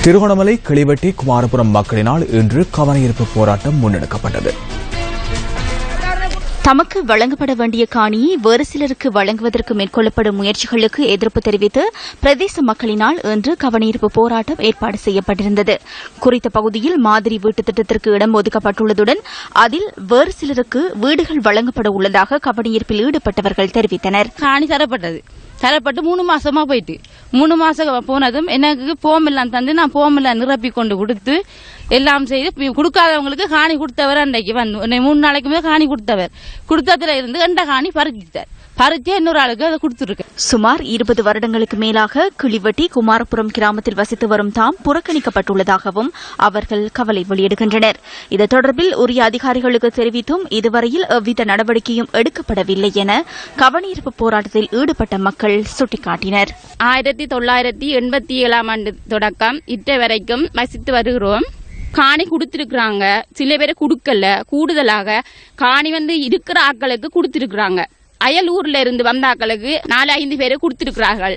திருகோணமலை கிளிவெட்டி குமாரபுரம் மக்களினால் இன்று கவனஈர்ப்பு போராட்டம் முன்னெடுக்கப்பட்டது. தமக்கு வழங்கப்பட வேண்டிய காணியை வேறு சிலருக்கு வழங்குவதற்கு மேற்கொள்ளப்படும் முயற்சிகளுக்கு எதிர்ப்பு தெரிவித்து பிரதேச மக்களினால் இன்று கவனஈர்ப்பு போராட்டம் ஏற்பாடு செய்யப்பட்டிருந்தது. குறித்த பகுதியில் மாதிரி வீட்டு திட்டத்திற்கு இடம் ஒதுக்கப்பட்டுள்ளதுடன் அதில் வேறு சிலருக்கு வீடுகள் வழங்கப்பட உள்ளதாக கவனஈர்ப்பில் ஈடுபட்டவர்கள் தெரிவித்தனர். காணி தரப்பட்டு 3 மாசமா போயிட்டு 3 மாசம் போனதும் எனக்கு போமெல்லாம் தந்து நான் போமெல்லாம் நிரப்பி கொண்டு கொடுத்து எல்லாம் செய்து கொடுக்காதவங்களுக்கு காணி கொடுத்தவர் அன்றைக்கு வந்து 3 நாளைக்குமே காணி கொடுத்ததுல இருந்து எந்த காணி பறிச்சே இன்னொரு ஆளுக்கு அதை கொடுத்துருக்கு. சுமார் 20 வருடங்களுக்கு மேலாக கிளிவெட்டி குமாரபுரம் கிராமத்தில் வசித்து வரும் தாம் புறக்கணிக்கப்பட்டுள்ளதாகவும் அவர்கள் கவலை வெளியிடுகின்றனர். இது தொடர்பில் உரிய அதிகாரிகளுக்கு தெரிவித்தும் இதுவரையில் எவ்வித நடவடிக்கையும் எடுக்கப்படவில்லை என கவனஈர்ப்பு போராட்டத்தில் ஈடுபட்ட மக்கள் சுட்டிக்காட்டினர். 1987 ஆண்டு தொடக்கம் இட்ட வரைக்கும் வசித்து வருகிறோம். காணி கொடுத்திருக்கிறாங்க, சில பேரை கொடுக்கல. கூடுதலாக காணி இருக்கிற ஆட்களுக்கு கொடுத்திருக்கிறாங்க. அயல் ஊர்ல இருந்து வந்த ஆட்களுக்கு 4-5 பேரை கொடுத்திருக்கிறார்கள்.